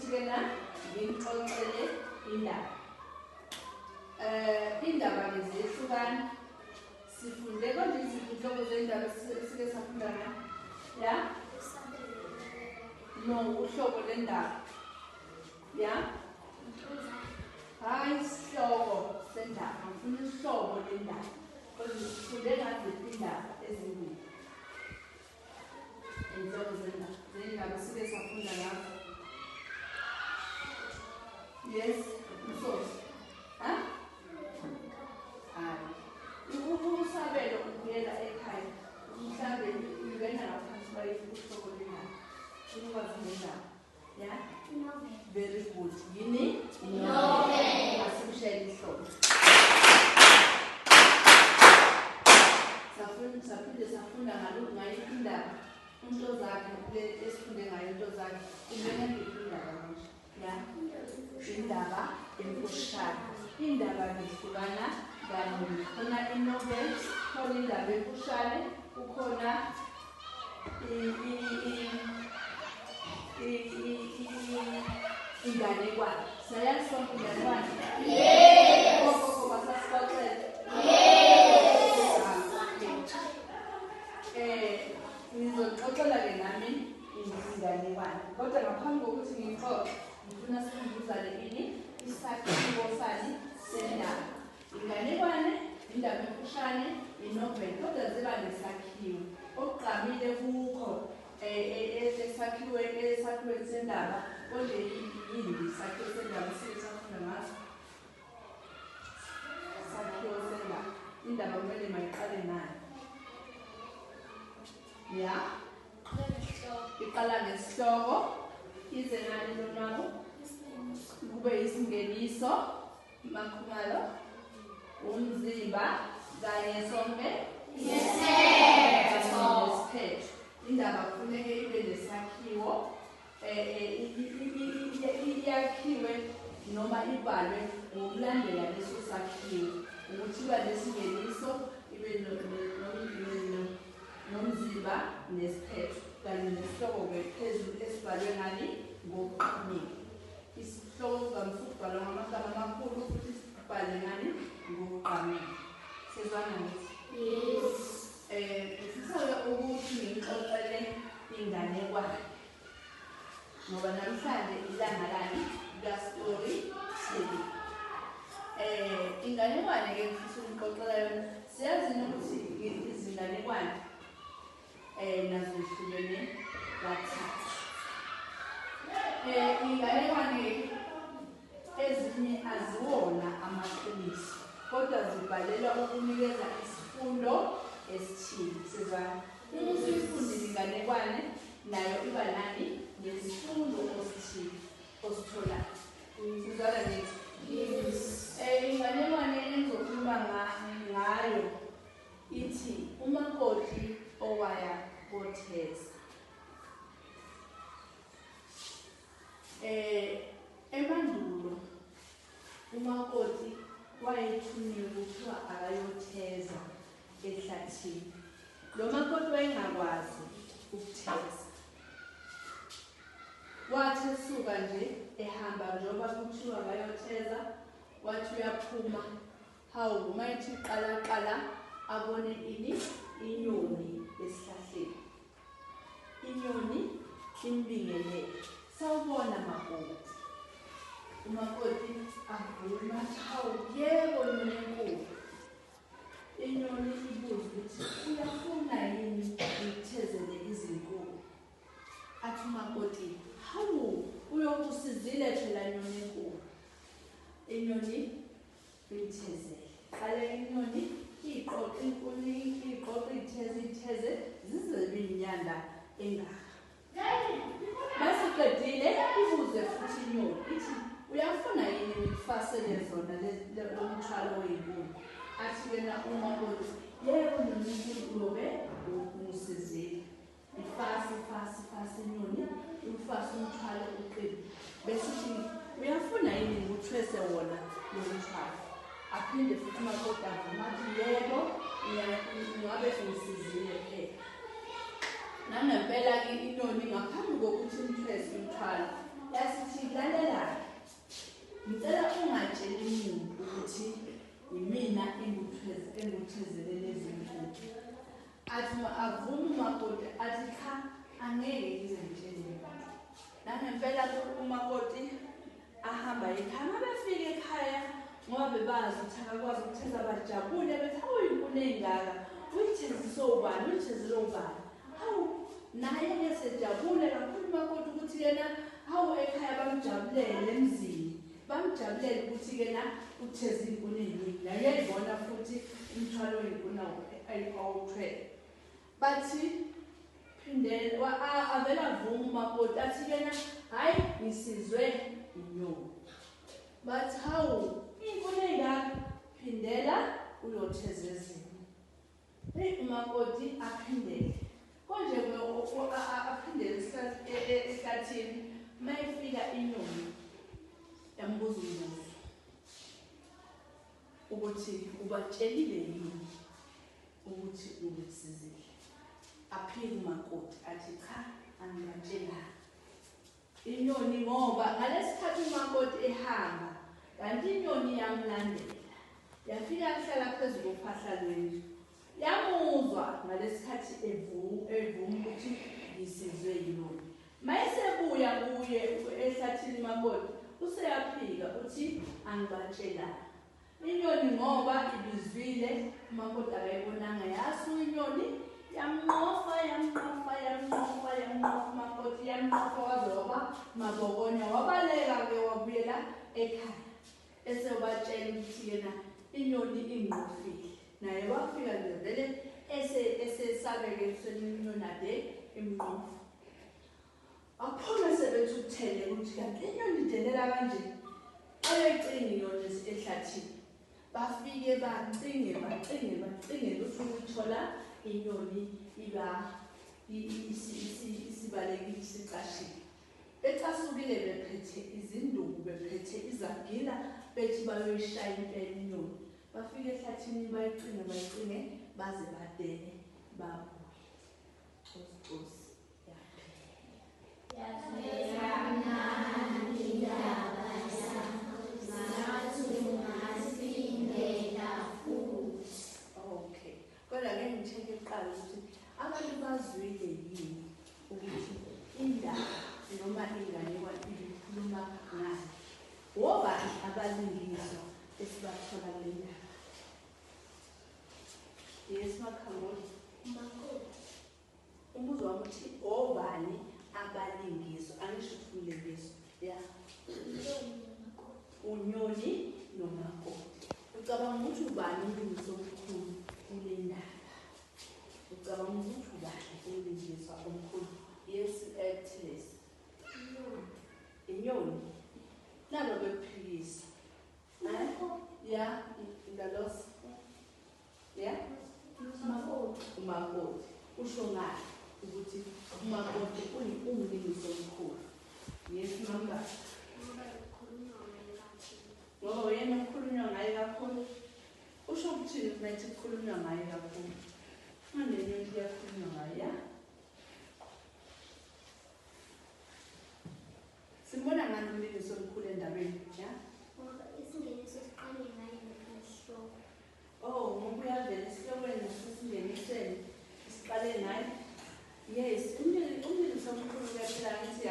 ukuthi-ke na ngimxoxele indaba. Indaba-ke ziyehlukana. Sifunde konje izinhlobo zendaba esike safunda ngayo. Ya? No, uhlobo lendaba. Ya? Hayi isihloko sendaba, ngifuna ihlobo lendaba. Kodwa sifunde ngaziphi indaba ezimbili. Inhlobo zendaba esike safunda ngazo. Yes, Msosi. Ha? Hayi. Usabelo ukuyela ekhaya. Mhlambe ungena ngaphansi bayihlobo lendaba. Ukwazi ngendaba. Ya? Very good. Yini? Novel. Asikushayela ihlobo. Saphinde safunda ngayo indaba. Untozakhe le esifunde ngayo untozakhe. Ingena ngiphi indaba manje? Ya? Indaba emfushane. Indaba zihlukana kaningi. Khona inovel, khona indaba emfushane, kukhona inganekwane. Sayazi sonke inganekwane? Yes. Koko basasixoxela? Yes. Ngizoxoxela-ke nami inganekwane. Kodwa ngaphambi kokuthi ngixoxe, ngifuna sikhumbuzane ini isakhiwo sani sendaba. Inganekwane, indaba emfushane, inovel, kodwa ziba nesakhiwo. Okugqamile kukho esakhiweni sendaba, konje yini isakhiwo sendaba sifunda ngaso? Isakhiwo sendaba. Indaba kumele mayiqale nani? Ya? Iqala ngesihloko, ize nani lonwabo? Kube isingeniso, Makhumalo, umzimba, kanye sonke? Nesiphetho. Indaba kufuneka ibe nesakhiwo, iyakhiwe noma ibhalwe ngokulandela leso sakhiwo. Ukuthi iba nesingeniso, ibe nomzimba nesiphetho. Kanye nesihloko-ke phezulu esibhalwe ngani? Ngokuqinile. Isihloko sivamise ngamagama amakhulu futhi sibhale ngani? Ngokuqinile. Sezwana ngithi? Yes. Ngifisa ukuthi ngixoxele inganekwane. Ngoba namhlanje ilanga lani ka-story telling. Inganekwane-ke ngifisa ukuxoxela yona. Siyazi ukuthi izinganekwane nazo zihlukene kathathu. Inganekwane ezinye aziwona amaqiniso, kodwa zibhalelwa ukunikeza isifundo esithile. Sizwana isifundile inganekwane nayo iba nani? Nesifundo esithile ositholayo. Sizwana ngithi? Yes. Inganekwane engizokhuluma ngayo ithi umakoti owaya koTheza. Emandulo umakoti wayethunyiwe kuthiwa akayotheza ehlathini. Lo makoti wayengakwazi ukutheza. Wathi esuka nje ehamba njengoba kuthiwa akayotheza, wathi uyaphuma. Hawu uma ethi qala abone ini? Inyoni esihlahleni. Inyoni imbingelele. Sawubona makoti. Umakoti avuma hawu yebo nyoni enkulu. Inyoni ibuza ukuthi uyafuna yini ngikuthezele izinkukhu? Athi umakoti, hawu uyokusizile phela nyoni enkulu. Inyoni imthezele. Qale inyoni iqoqa inkulu, iqoqa itheze zize inyanda engaka. Masiqedile ibuze futhi inyoni ithi uyafuna yini ngikufasele zona lo mthwalo oyinkulu? Athi wena umakoti, yebo nyoni uyobe usizile. Ifasi inyoni ufase umthwalo uqine. Bese uyafuna yini ngikuthwese wona lo mthwalo? Aphinde futhi umakoti avuma athi yebo ngabe ngisizile phela. Nangempela-ke inyoni ngaphambi kokuthi imthwese umthwalo yasithi lalela ngicela ungatsheli umuntu ukuthi yimina enguthezelele izinto athi avuma umakoti athi cha angeke ngize ngitshele nangempela umakoti ahamba ekhaya mabefika ekhaya ngoba bebazi ukuthi akakwazi ukutheza bajabule bethi hawu inkuni engaka uyithezise ubani uyithezile ubani hawu naye ngesejabule kakhulu umakoti ukuthi yena hawu ekhaya bamjabulele emzini bamjabulele ukuthi yena utheze inkuni eningi yayibona futhi umthwalo wenkuni awuthwele bathi phindela avela avuma umakoti athi yena hayi ngisizwe inyoni bathi hawu inkuni engaka phindela uyotheza ezinye umakoti aphindele konje aphindele ehlathini mayifika inyoni yambuza umbuzo ukuthi ubatshelile yini ukuthi ubesizile aphika umakoti athi cha angibatshelanga inyoni ngoba ngalesikhathi umakoti ehamba kanti inyoni yamlandela yafika yahlala phezulu kophahla lwendlu yamuzwa ngalesikhathi evuma ukuthi ngisizwe inyoni mayesebuya kuye ehlathini umakoti useyaphika uthi angibatshelanga inyoni ngoba ibizwile umakoti akayibonanga yasu inyoni yamnqofa umakoti yamnqofa waze waba mabokonya wabaleka-ke wabuyela ekhaya eseyobatshela ukuthi yena inyoni inqofile naye wafika nje vele esesabeke inyoni ade imnqofa aphuma sebethuthele ukuthi kanti inyoni idelela kanje ayoyicinga inyoni ehlathini bafike bacinge ukuthi ukuthola inyoni iba isibalekile isicashile ecasukile bephethe izinduku bephethe izagila bethi bayoyishaya impela inyoni bafike ehlathini bayicinge baze badele babuye cosi okay kodwa ngeke ngitheke eqala ukuthi abantu bazwile yini ukuthi indaba noma inganekwa ikhuluma ngayo wobani abalingiswa esibathola kule ndaba yes makhamboni umbuzo wami uthi obani abalingiswa angisho ukuthi umlingiswa ya unyoni nomakoti ucabanga ukuthi ubani umlingiswa omkhulu kule ndaba ucabanga ukuthi ubani umlingiswa omkhulu yes actress inyoni nabo bephikisa ya ndalos ya umakoti usho ngayo ukuthi umakoti umlingiswa omkhulu yes mama ngoba yena ukhulunywa ngaye kakhulu usho ukuthini nathi kukhulunywa ngaye kakhulu manenye into yakhulunywa ngaye ya simbona ngani umlingiswa omkhulu endabeni ya ngoba isingeniso siqale ngaye ngesihloko ngoba uyavela esihlokweni nasesingenisweni siqale ngaye yes umlingiswa omkhulu uyaphila ngithi